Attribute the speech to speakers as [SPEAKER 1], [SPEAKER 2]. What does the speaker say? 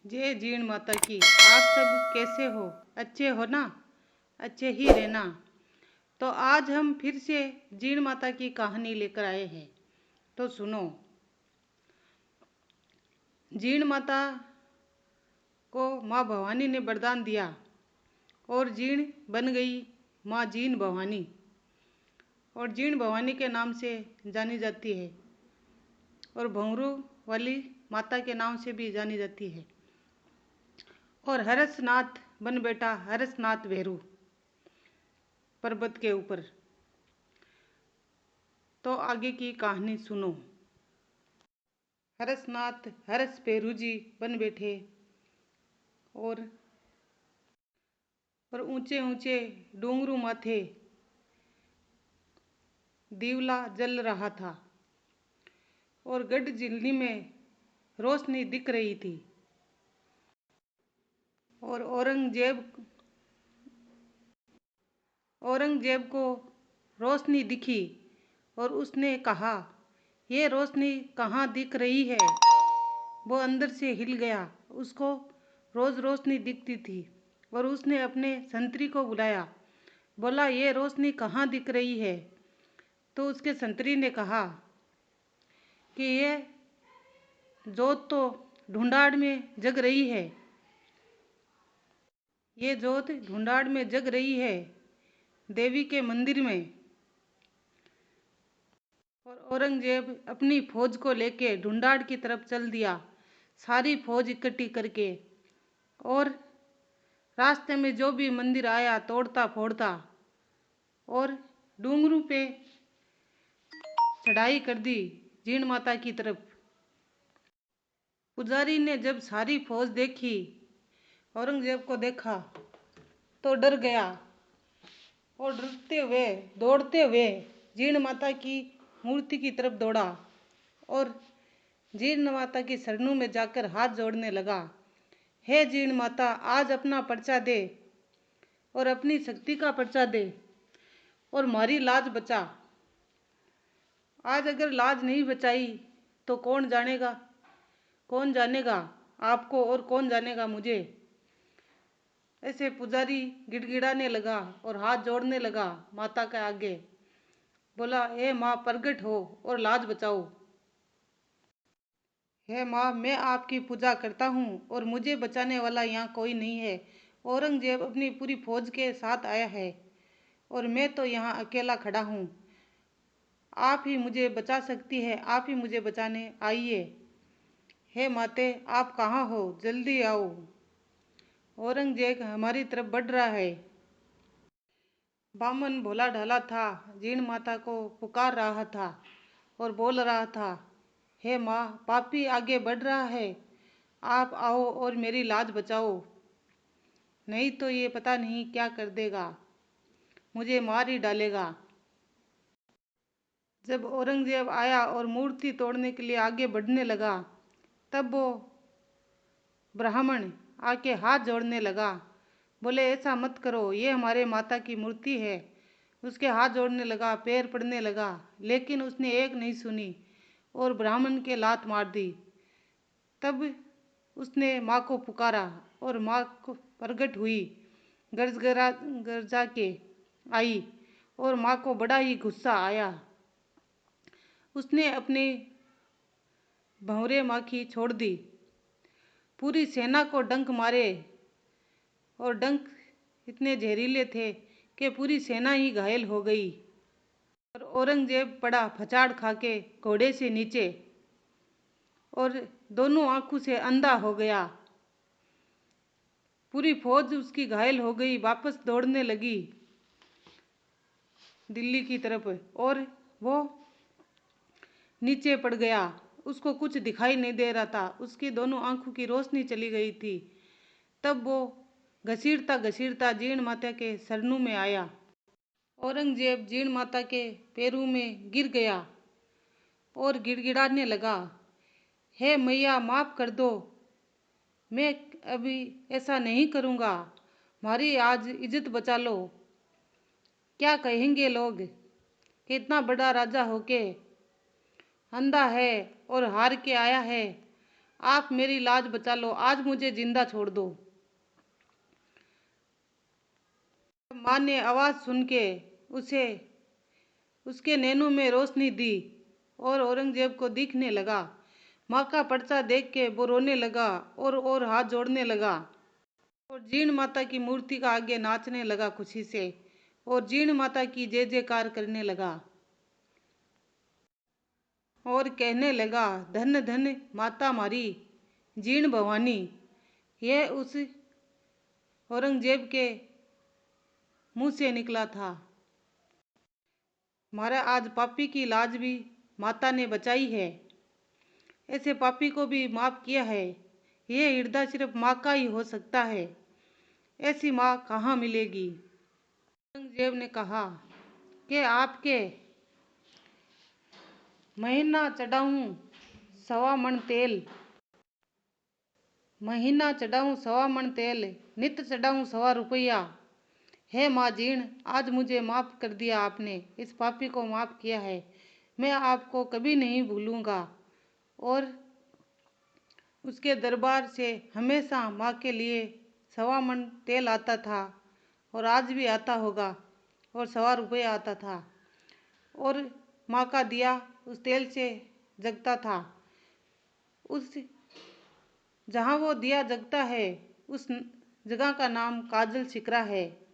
[SPEAKER 1] जय जीण माता की। आप सब कैसे हो? अच्छे हो ना? अच्छे ही रहना। तो आज हम फिर से जीण माता की कहानी लेकर आए हैं, तो सुनो। जीण माता को माँ भवानी ने वरदान दिया और जीण बन गई माँ जीण भवानी, और जीण भवानी के नाम से जानी जाती है, और भंवरू वाली माता के नाम से भी जानी जाती है। और हरसनाथ बन बैठा हरसनाथ भैरू पर्वत के ऊपर। तो आगे की कहानी सुनो। हरसनाथ हरस भैरू जी बन बैठे, और ऊंचे ऊंचे डूंगरू माथे दीवला जल रहा था, और गढ़ झिल्ली में रोशनी दिख रही थी। और औरंगजेब को रोशनी दिखी, और उसने कहा, ये रोशनी कहाँ दिख रही है? वो अंदर से हिल गया। उसको रोज रोशनी दिखती थी, और उसने अपने संतरी को बुलाया, बोला, ये रोशनी कहाँ दिख रही है? तो उसके संतरी ने कहा कि ये जोत तो ढूंढाड़ में जग रही है, ये जोत ढूंढाड़ में जग रही है, देवी के मंदिर में। और औरंगजेब अपनी फौज को लेके ढूंढाड़ की तरफ चल दिया, सारी फौज इकट्ठी करके। और रास्ते में जो भी मंदिर आया तोड़ता फोड़ता, और डूंगरू पे चढ़ाई कर दी जीण माता की तरफ। पुजारी ने जब सारी फौज देखी, औरंगजेब को देखा, तो डर गया, और डरते हुए दौड़ते हुए जीण माता की मूर्ति की तरफ दौड़ा, और जीण माता की शरणों में जाकर हाथ जोड़ने लगा। हे जीण माता, आज अपना पर्चा दे, और अपनी शक्ति का पर्चा दे, और हमारी लाज बचा। आज अगर लाज नहीं बचाई तो कौन जानेगा आपको, और कौन जानेगा मुझे। ऐसे पुजारी गिड़गिड़ाने लगा और हाथ जोड़ने लगा माता के आगे, बोला, हे माँ, प्रगट हो और लाज बचाओ। हे माँ, मैं आपकी पूजा करता हूँ, और मुझे बचाने वाला यहाँ कोई नहीं है। औरंगजेब अपनी पूरी फौज के साथ आया है, और मैं तो यहाँ अकेला खड़ा हूँ। आप ही मुझे बचा सकती है, आप ही मुझे बचाने आइए। हे माते, आप कहाँ हो? जल्दी आओ, औरंगजेब हमारी तरफ बढ़ रहा है। बामन भोला ढाला था, जीण माता को पुकार रहा था और बोल रहा था, हे माँ, पापी आगे बढ़ रहा है, आप आओ और मेरी लाज बचाओ, नहीं तो ये पता नहीं क्या कर देगा, मुझे मार ही डालेगा। जब औरंगजेब आया और मूर्ति तोड़ने के लिए आगे बढ़ने लगा, तब वो ब्राह्मण आके हाथ जोड़ने लगा, बोले, ऐसा मत करो, ये हमारे माता की मूर्ति है। उसके हाथ जोड़ने लगा, पैर पड़ने लगा, लेकिन उसने एक नहीं सुनी और ब्राह्मण के लात मार दी। तब उसने माँ को पुकारा, और माँ को प्रगट हुई, गरजा के आई, और माँ को बड़ा ही गुस्सा आया। उसने अपनी भंवरे माखी छोड़ दी, पूरी सेना को डंक मारे, और डंक इतने जहरीले थे कि पूरी सेना ही घायल हो गई। और औरंगजेब पड़ा फचाड़ खाके घोड़े से नीचे, और दोनों आंखों से अंधा हो गया। पूरी फौज उसकी घायल हो गई, वापस दौड़ने लगी दिल्ली की तरफ, और वो नीचे पड़ गया। उसको कुछ दिखाई नहीं दे रहा था, उसकी दोनों आंखों की रोशनी चली गई थी। तब वो घसीटता घसीटता जीण माता के शरणों में आया। औरंगजेब जीण माता के पैरों में गिर गया और गिड़गिड़ाने लगा, हे मैया, माफ़ कर दो, मैं अभी ऐसा नहीं करूँगा, हमारी आज इज्जत बचा लो। क्या कहेंगे लोग कि इतना बड़ा राजा होके अंधा है और हार के आया है, आप मेरी लाज बचा लो, आज मुझे जिंदा छोड़ दो। माँ ने आवाज़ सुन के उसे उसके नैनों में रोशनी दी और औरंगजेब को दिखने लगा। माँ का पर्चा देख के वो रोने लगा और हाथ जोड़ने लगा और जीण माता की मूर्ति का आगे नाचने लगा खुशी से और जीण माता की जय जयकार करने लगा और कहने लगा, धन धन माता मारी जीण भवानी। यह उस औरंगजेब के मुंह से निकला था। हमारा आज पापी की लाज भी माता ने बचाई है, ऐसे पापी को भी माफ किया है। यह हृदय सिर्फ माँ का ही हो सकता है, ऐसी माँ कहाँ मिलेगी। औरंगजेब ने कहा कि आपके महीना चढ़ाऊं 1.25 मन तेल, महीना चढ़ाऊं 1.25 मन तेल, नित चढ़ाऊं 1.25 रुपया। है माँ जीण, आज मुझे माफ़ कर दिया आपने, इस पापी को माफ़ किया है। मैं आपको कभी नहीं भूलूंगा। और उसके दरबार से हमेशा माँ के लिए 1.25 मन तेल आता था और आज भी आता होगा और 1.25 रुपया आता था। और माँ का दिया उस तेल से जगता था। उस जहाँ वो दिया जगता है उस जगह का नाम काजल सिकरा है।